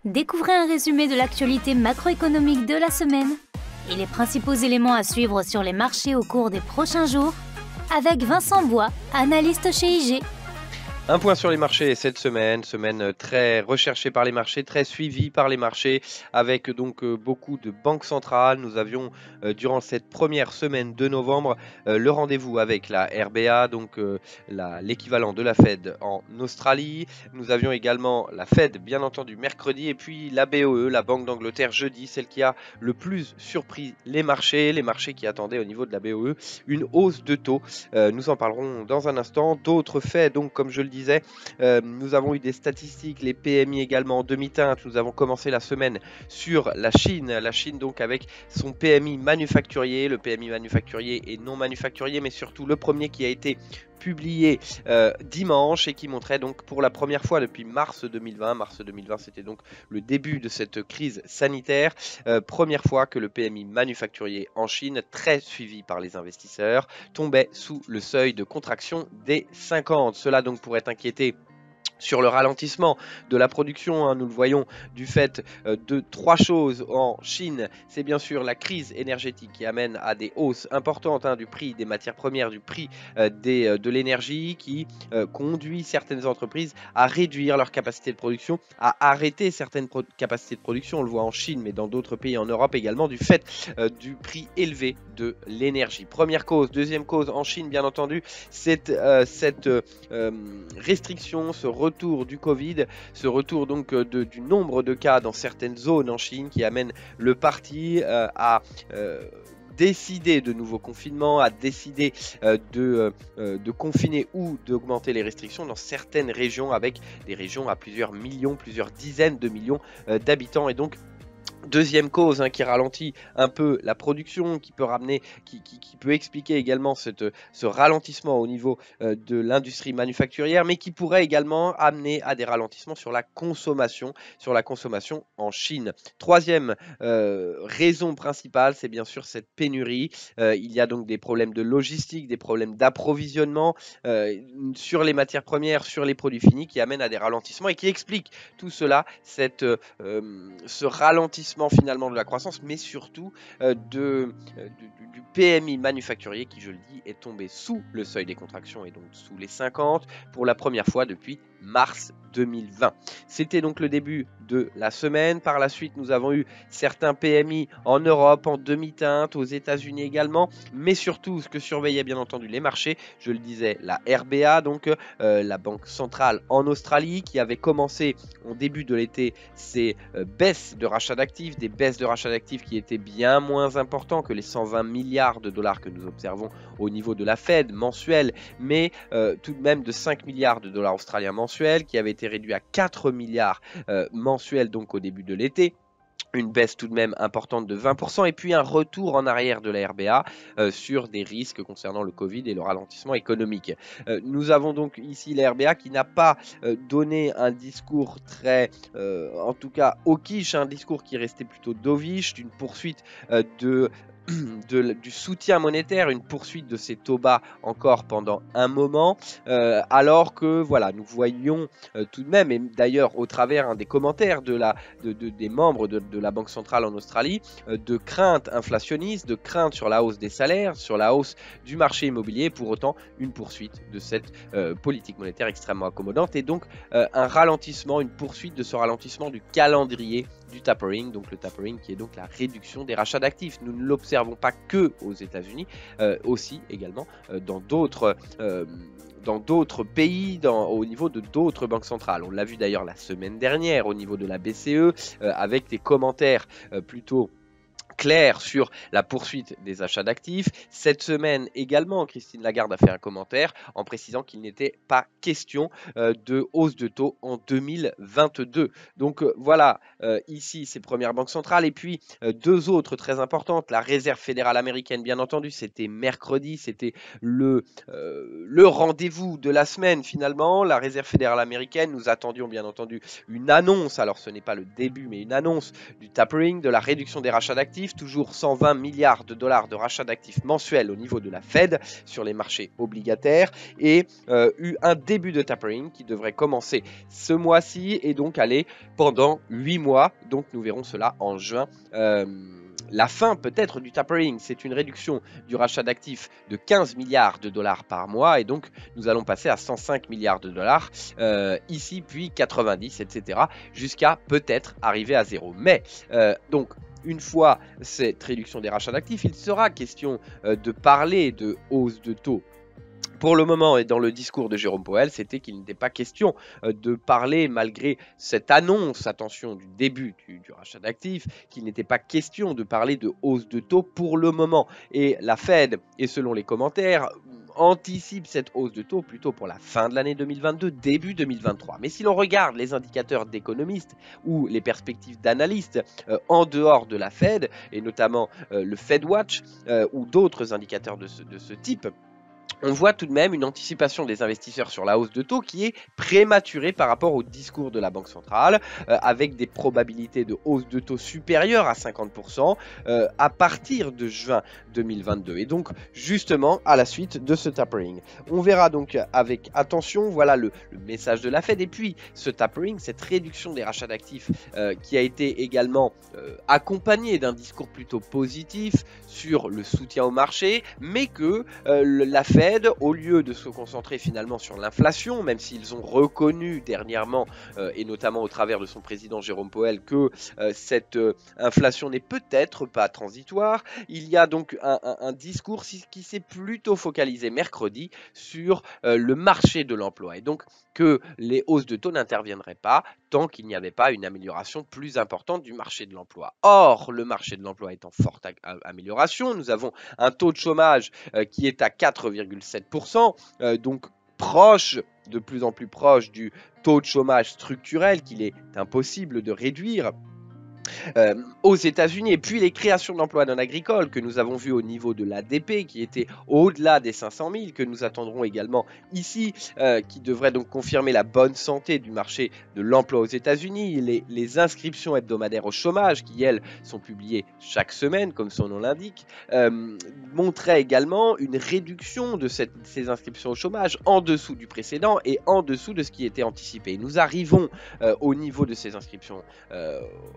Découvrez un résumé de l'actualité macroéconomique de la semaine et les principaux éléments à suivre sur les marchés au cours des prochains jours avec Vincent Bois, analyste chez IG. Un point sur les marchés cette semaine très recherchée par les marchés, très suivie par les marchés, avec donc beaucoup de banques centrales. Nous avions durant cette première semaine de novembre le rendez-vous avec la RBA, donc l'équivalent de la Fed en Australie. Nous avions également la Fed, bien entendu, mercredi, et puis la BOE, la Banque d'Angleterre, jeudi, celle qui a le plus surpris les marchés qui attendaient au niveau de la BOE une hausse de taux. Nous en parlerons dans un instant. D'autres faits, donc comme je le disais, nous avons eu des statistiques, les PMI également en demi-teinte. Nous avons commencé la semaine sur la Chine donc avec son PMI manufacturier, le PMI manufacturier et non manufacturier, mais surtout le premier qui a été publié dimanche et qui montrait donc pour la première fois depuis mars 2020. Mars 2020, c'était donc le début de cette crise sanitaire. Première fois que le PMI manufacturier en Chine, très suivi par les investisseurs, tombait sous le seuil de contraction des 50. Cela donc pourrait inquiéter sur le ralentissement de la production, nous le voyons, du fait de trois choses en Chine. C'est bien sûr la crise énergétique qui amène à des hausses importantes du prix des matières premières, du prix de l'énergie, qui conduit certaines entreprises à réduire leur capacité de production, à arrêter certaines capacités de production. On le voit en Chine, mais dans d'autres pays en Europe également, du fait du prix élevé de l'énergie. Première cause. Deuxième cause en Chine, bien entendu, c'est cette restriction, ce retour du Covid, ce retour donc du nombre de cas dans certaines zones en Chine qui amène le parti à décider de nouveaux confinements, à décider de confiner ou d'augmenter les restrictions dans certaines régions, avec des régions à plusieurs millions, plusieurs dizaines de millions d'habitants. Et donc deuxième cause qui ralentit un peu la production, qui peut ramener, qui peut expliquer également ce ralentissement au niveau de l'industrie manufacturière, mais qui pourrait également amener à des ralentissements sur la consommation en Chine. Troisième raison principale, c'est bien sûr cette pénurie. Il y a donc des problèmes de logistique, des problèmes d'approvisionnement sur les matières premières, sur les produits finis, qui amènent à des ralentissements et qui expliquent tout cela, ce ralentissement finalement de la croissance, mais surtout du PMI manufacturier qui, je le dis, est tombé sous le seuil des contractions et donc sous les 50 pour la première fois depuis mars 2020. C'était donc le début de la semaine. Par la suite, nous avons eu certains PMI en Europe, en demi-teinte, aux États-Unis également, mais surtout ce que surveillaient bien entendu les marchés, je le disais, la RBA, donc la Banque centrale en Australie, qui avait commencé au début de l'été ces baisses de rachat d'actifs, des baisses de rachat d'actifs qui étaient bien moins importants que les 120 milliards de dollars que nous observons au niveau de la Fed mensuel, mais tout de même de 5 milliards de dollars australiens mensuels, qui avait été réduit à 4 milliards mensuels donc au début de l'été. Une baisse tout de même importante de 20% et puis un retour en arrière de la RBA sur des risques concernant le Covid et le ralentissement économique. Nous avons donc ici la RBA qui n'a pas donné un discours très, en tout cas au quiche, un discours qui restait plutôt dovish, d'une poursuite du soutien monétaire, une poursuite de ces taux bas encore pendant un moment, alors que voilà, nous voyons tout de même, et d'ailleurs au travers des commentaires des membres de la Banque centrale en Australie, de craintes inflationnistes, de craintes sur la hausse des salaires, sur la hausse du marché immobilier, pour autant une poursuite de cette politique monétaire extrêmement accommodante et donc un ralentissement, une poursuite de ce ralentissement du calendrier du tapering, donc le tapering qui est donc la réduction des rachats d'actifs. Nous ne l'observons pas que aux États-Unis, aussi également dans d'autres pays, au niveau de d'autres banques centrales. On l'a vu d'ailleurs la semaine dernière au niveau de la BCE, avec des commentaires plutôt clair sur la poursuite des achats d'actifs. Cette semaine également, Christine Lagarde a fait un commentaire en précisant qu'il n'était pas question de hausse de taux en 2022. Donc voilà, ici ces premières banques centrales et puis deux autres très importantes. La Réserve fédérale américaine, bien entendu, c'était mercredi, c'était le rendez-vous de la semaine finalement. La Réserve fédérale américaine, nous attendions bien entendu une annonce, alors ce n'est pas le début, mais une annonce du tapering, de la réduction des rachats d'actifs, d'actifs, toujours 120 milliards de dollars de rachat d'actifs mensuels au niveau de la Fed sur les marchés obligataires et eu un début de tapering qui devrait commencer ce mois-ci et donc aller pendant 8 mois. Donc nous verrons cela en juin. La fin peut-être du tapering, c'est une réduction du rachat d'actifs de 15 milliards de dollars par mois et donc nous allons passer à 105 milliards de dollars ici, puis 90, etc. jusqu'à peut-être arriver à zéro. Mais donc une fois cette réduction des rachats d'actifs, il sera question de parler de hausse de taux. Pour le moment, et dans le discours de Jérôme Powell, c'était qu'il n'était pas question de parler, malgré cette annonce, attention, du début du rachat d'actifs, qu'il n'était pas question de parler de hausse de taux pour le moment. Et la Fed, et selon les commentaires, anticipe cette hausse de taux plutôt pour la fin de l'année 2022, début 2023. Mais si l'on regarde les indicateurs d'économistes ou les perspectives d'analystes en dehors de la Fed, et notamment le FedWatch ou d'autres indicateurs de ce type, on voit tout de même une anticipation des investisseurs sur la hausse de taux qui est prématurée par rapport au discours de la Banque centrale, avec des probabilités de hausse de taux supérieures à 50% à partir de juin 2022. Et donc, justement, à la suite de ce tapering. On verra donc avec attention, voilà le message de la Fed. Et puis, ce tapering, cette réduction des rachats d'actifs qui a été également accompagné d'un discours plutôt positif sur le soutien au marché, mais que la Fed, au lieu de se concentrer finalement sur l'inflation, même s'ils ont reconnu dernièrement, et notamment au travers de son président Jérôme Powell, que cette inflation n'est peut-être pas transitoire, il y a donc un discours qui s'est plutôt focalisé mercredi sur le marché de l'emploi, et donc que les hausses de taux n'interviendraient pas tant qu'il n'y avait pas une amélioration plus importante du marché de l'emploi. Or, le marché de l'emploi est en forte amélioration, nous avons un taux de chômage qui est à 4,7%, donc proche, de plus en plus proche du taux de chômage structurel qu'il est impossible de réduire aux États-Unis. Et puis les créations d'emplois non agricoles que nous avons vues au niveau de l'ADP qui était au-delà des 500 000, que nous attendrons également ici, qui devrait donc confirmer la bonne santé du marché de l'emploi aux États-Unis. Les inscriptions hebdomadaires au chômage qui, elles, sont publiées chaque semaine, comme son nom l'indique, montraient également une réduction de ces inscriptions au chômage en dessous du précédent et en dessous de ce qui était anticipé. Nous arrivons au niveau de ces inscriptions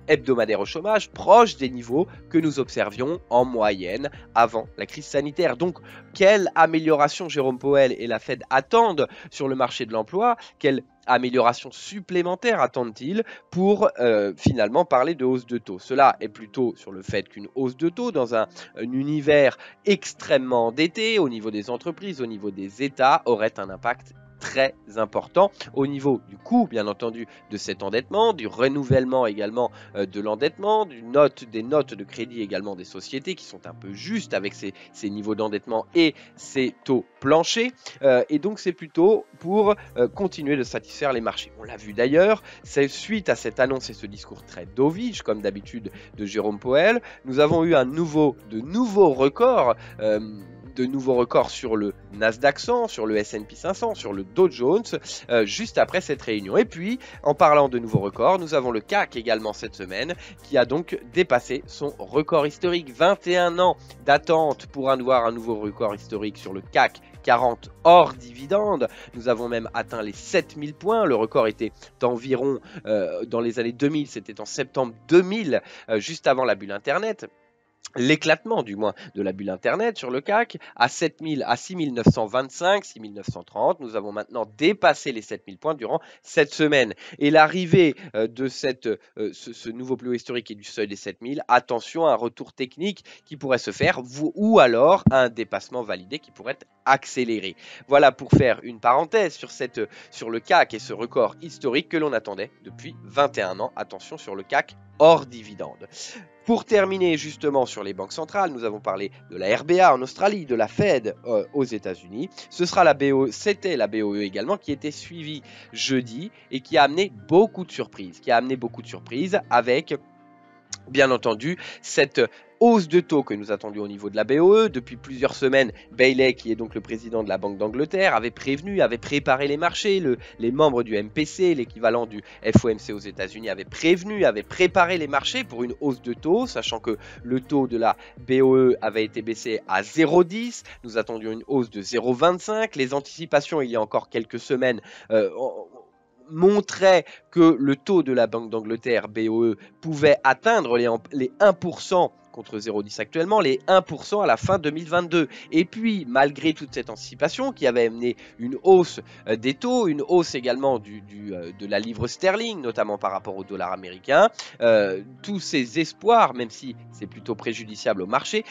hebdomadaires au chômage proche des niveaux que nous observions en moyenne avant la crise sanitaire. Donc, quelle amélioration Jérôme Powell et la Fed attendent sur le marché de l'emploi? Quelle amélioration supplémentaire attendent-ils pour finalement parler de hausse de taux? Cela est plutôt sur le fait qu'une hausse de taux dans un univers extrêmement endetté au niveau des entreprises, au niveau des États, aurait un impact très important au niveau du coût, bien entendu, de cet endettement, du renouvellement également de l'endettement, des notes de crédit également des sociétés qui sont un peu justes avec ces niveaux d'endettement et ces taux planchers. Et donc c'est plutôt pour continuer de satisfaire les marchés. On l'a vu d'ailleurs, c'est suite à cette annonce et ce discours très dovish, comme d'habitude, de Jérôme Powell, nous avons eu de nouveaux records sur le Nasdaq 100, sur le S&P 500, sur le Dow Jones, juste après cette réunion. Et puis, en parlant de nouveaux records, nous avons le CAC également cette semaine, qui a donc dépassé son record historique. 21 ans d'attente pour avoir un nouveau record historique sur le CAC 40 hors dividende. Nous avons même atteint les 7000 points. Le record était d'environ, dans les années 2000, c'était en septembre 2000, juste avant la bulle Internet. L'éclatement du moins de la bulle Internet sur le CAC à 6925, 6930. Nous avons maintenant dépassé les 7000 points durant cette semaine. Et l'arrivée de ce nouveau plus haut historique et du seuil des 7000, attention à un retour technique qui pourrait se faire ou alors à un dépassement validé qui pourrait être accéléré. Voilà pour faire une parenthèse sur le CAC et ce record historique que l'on attendait depuis 21 ans. Attention sur le CAC hors dividende. Pour terminer justement sur les banques centrales, nous avons parlé de la RBA en Australie, de la Fed aux États-Unis. C'était la BOE également qui était suivie jeudi et qui a amené beaucoup de surprises. Avec, bien entendu, cette hausse de taux que nous attendions au niveau de la BOE. Depuis plusieurs semaines, Bailey, qui est donc le président de la Banque d'Angleterre, avait prévenu, avait préparé les marchés. Les membres du MPC, l'équivalent du FOMC aux États-Unis, avaient prévenu, avaient préparé les marchés pour une hausse de taux, sachant que le taux de la BOE avait été baissé à 0,10. Nous attendions une hausse de 0,25. Les anticipations, il y a encore quelques semaines, montrait que le taux de la Banque d'Angleterre, BOE, pouvait atteindre les 1% contre 0,10 actuellement, les 1% à la fin 2022. Et puis, malgré toute cette anticipation qui avait amené une hausse des taux, une hausse également de la livre sterling, notamment par rapport au dollar américain, tous ces espoirs, même si c'est plutôt préjudiciable au marché,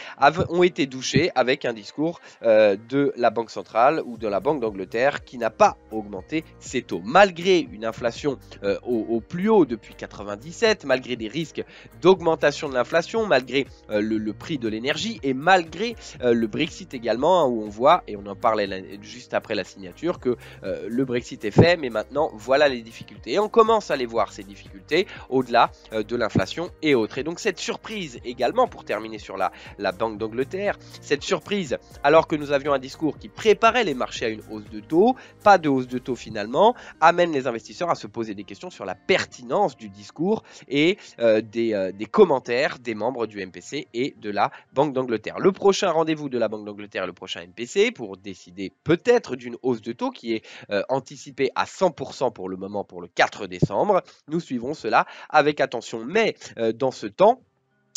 ont été douchés avec un discours de la Banque centrale ou de la Banque d'Angleterre qui n'a pas augmenté ses taux. Malgré une inflation au plus haut depuis 1997, malgré des risques d'augmentation de l'inflation, malgré le prix de l'énergie et malgré le Brexit également, hein, où on voit, et on en parlait juste après la signature, que le Brexit est fait, mais maintenant voilà les difficultés. Et on commence à les voir, ces difficultés, au-delà de l'inflation et autres. Et donc cette surprise également, pour terminer sur la Banque d'Angleterre, cette surprise, alors que nous avions un discours qui préparait les marchés à une hausse de taux, pas de hausse de taux finalement, amène les investisseurs à se poser des questions sur la pertinence du discours et des commentaires des membres du MPC et de la Banque d'Angleterre. Le prochain rendez-vous de la Banque d'Angleterre, le prochain MPC, pour décider peut-être d'une hausse de taux qui est anticipée à 100% pour le moment pour le 4 décembre. Nous suivrons cela avec attention. Mais dans ce temps,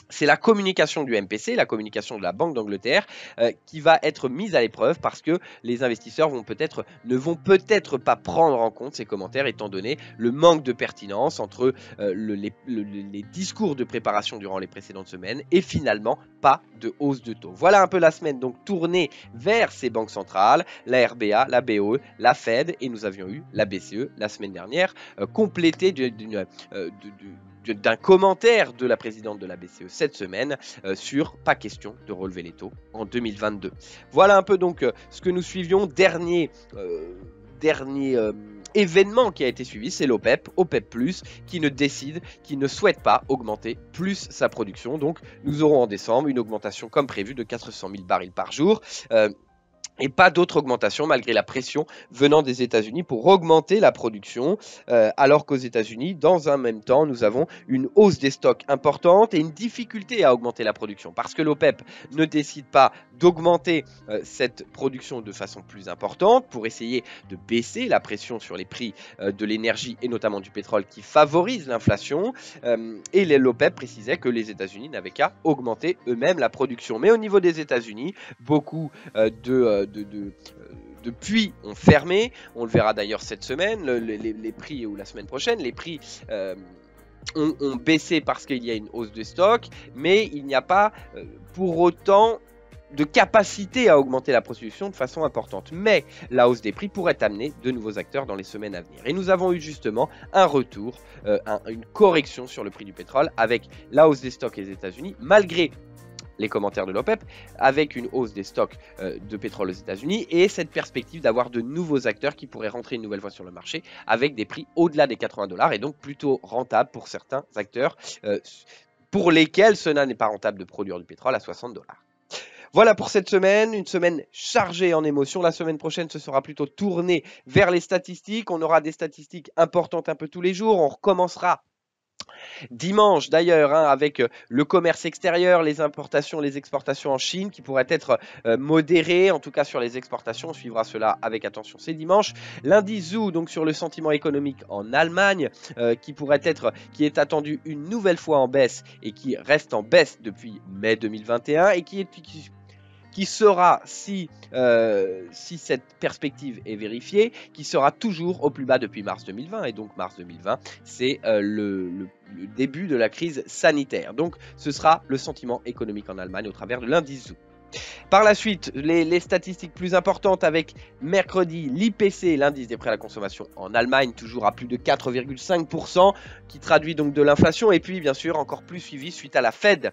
c'est la communication du MPC, la communication de la Banque d'Angleterre qui va être mise à l'épreuve parce que les investisseurs ne vont peut-être pas prendre en compte ces commentaires étant donné le manque de pertinence entre les discours de préparation durant les précédentes semaines et finalement pas de hausse de taux. Voilà un peu la semaine donc tournée vers ces banques centrales, la RBA, la BOE, la Fed et nous avions eu la BCE la semaine dernière complétée d'un commentaire de la présidente de la BCE cette semaine sur pas question de relever les taux en 2022. Voilà un peu donc ce que nous suivions. Dernier événement qui a été suivi, c'est l'OPEP, OPEP+, qui ne souhaite pas augmenter plus sa production. Donc nous aurons en décembre une augmentation comme prévu de 400 000 barils par jour. Et pas d'autre augmentation malgré la pression venant des États-Unis pour augmenter la production, alors qu'aux États-Unis, dans un même temps, nous avons une hausse des stocks importante et une difficulté à augmenter la production parce que l'OPEP ne décide pas d'augmenter cette production de façon plus importante pour essayer de baisser la pression sur les prix de l'énergie et notamment du pétrole qui favorise l'inflation. Et l'OPEP précisait que les États-Unis n'avaient qu'à augmenter eux-mêmes la production. Mais au niveau des États-Unis, beaucoup de puits ont fermé. On le verra d'ailleurs cette semaine, les prix, ou la semaine prochaine, les prix ont baissé parce qu'il y a une hausse de stock, mais il n'y a pas pour autant de capacité à augmenter la production de façon importante. Mais la hausse des prix pourrait amener de nouveaux acteurs dans les semaines à venir. Et nous avons eu justement un retour, une correction sur le prix du pétrole avec la hausse des stocks des États-Unis, malgré les commentaires de l'OPEP, avec une hausse des stocks de pétrole aux États-Unis et cette perspective d'avoir de nouveaux acteurs qui pourraient rentrer une nouvelle fois sur le marché avec des prix au-delà des 80 $ et donc plutôt rentable pour certains acteurs pour lesquels cela n'est pas rentable de produire du pétrole à 60 $. Voilà pour cette semaine, une semaine chargée en émotions. La semaine prochaine, ce sera plutôt tourné vers les statistiques. On aura des statistiques importantes un peu tous les jours. On recommencera dimanche d'ailleurs avec le commerce extérieur, les importations, les exportations en Chine qui pourraient être modérées, en tout cas sur les exportations, on suivra cela avec attention, c'est dimanche. Lundi Zou donc sur le sentiment économique en Allemagne qui est attendu une nouvelle fois en baisse et qui reste en baisse depuis mai 2021 et qui sera, si cette perspective est vérifiée, qui sera toujours au plus bas depuis mars 2020. Et donc mars 2020, c'est le début de la crise sanitaire. Donc ce sera le sentiment économique en Allemagne au travers de l'indice Zou. Par la suite, les statistiques plus importantes avec mercredi, l'IPC, l'indice des prix à la consommation en Allemagne, toujours à plus de 4,5%, qui traduit donc de l'inflation. Et puis, bien sûr, encore plus suivi suite à la Fed,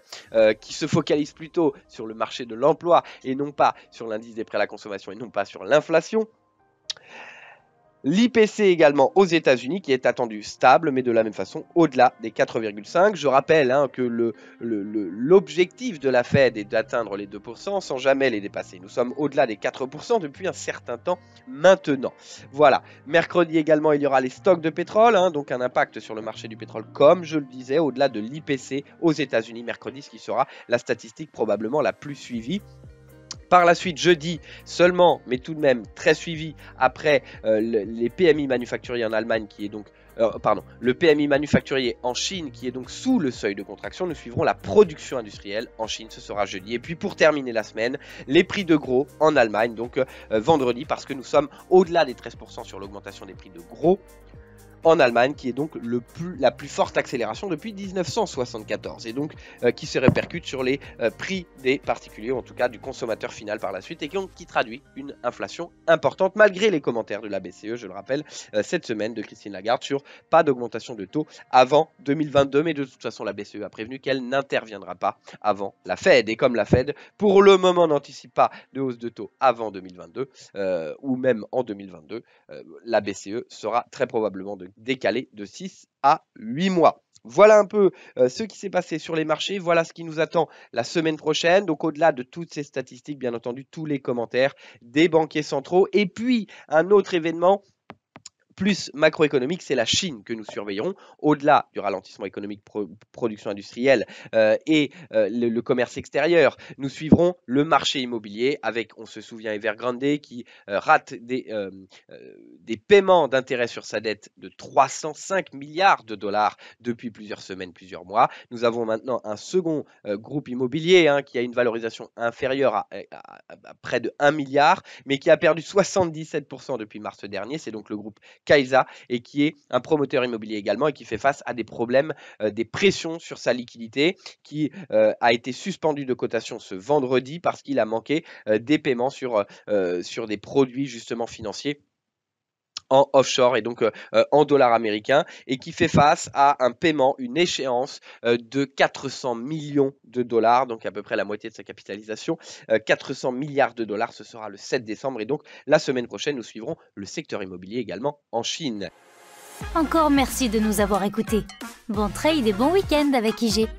qui se focalise plutôt sur le marché de l'emploi et non pas sur l'indice des prix à la consommation et non pas sur l'inflation. L'IPC également aux États-Unis qui est attendu stable, mais de la même façon au-delà des 4,5. Je rappelle que l'objectif de la Fed est d'atteindre les 2% sans jamais les dépasser. Nous sommes au-delà des 4% depuis un certain temps maintenant. Voilà. Mercredi également, il y aura les stocks de pétrole, donc un impact sur le marché du pétrole, comme je le disais, au-delà de l'IPC aux États-Unis mercredi, ce qui sera la statistique probablement la plus suivie. Par la suite, jeudi seulement, mais tout de même très suivi après les PMI manufacturiers en Allemagne qui est donc le PMI manufacturier en Chine qui est donc sous le seuil de contraction. Nous suivrons la production industrielle en Chine, ce sera jeudi. Et puis pour terminer la semaine, les prix de gros en Allemagne, donc vendredi, parce que nous sommes au-delà des 13% sur l'augmentation des prix de gros en Allemagne, qui est donc la plus forte accélération depuis 1974 et donc qui se répercute sur les prix des particuliers, ou en tout cas du consommateur final par la suite, et qui traduit une inflation importante malgré les commentaires de la BCE, je le rappelle, cette semaine de Christine Lagarde sur pas d'augmentation de taux avant 2022, mais de toute façon la BCE a prévenu qu'elle n'interviendra pas avant la Fed, et comme la Fed pour le moment n'anticipe pas de hausse de taux avant 2022 ou même en 2022, la BCE sera très probablement décalé de 6 à 8 mois. Voilà un peu ce qui s'est passé sur les marchés. Voilà ce qui nous attend la semaine prochaine. Donc au-delà de toutes ces statistiques, bien entendu, tous les commentaires des banquiers centraux. Et puis un autre événement plus macroéconomique, c'est la Chine que nous surveillerons. Au-delà du ralentissement économique, production industrielle et le commerce extérieur, nous suivrons le marché immobilier avec, on se souvient, Evergrande qui rate des paiements d'intérêt sur sa dette de 305 milliards de dollars depuis plusieurs semaines, plusieurs mois. Nous avons maintenant un second groupe immobilier qui a une valorisation inférieure à près de 1 milliard, mais qui a perdu 77% depuis mars dernier. C'est donc le groupe Kaisa, et qui est un promoteur immobilier également et qui fait face à des problèmes, des pressions sur sa liquidité, qui a été suspendu de cotation ce vendredi parce qu'il a manqué des paiements sur des produits justement financiers en offshore et donc en dollars américains, et qui fait face à un paiement, une échéance de 400 millions de dollars, donc à peu près la moitié de sa capitalisation, 400 milliards de dollars, ce sera le 7 décembre, et donc la semaine prochaine, nous suivrons le secteur immobilier également en Chine. Encore merci de nous avoir écoutés. Bon trade et bon week-end avec IG.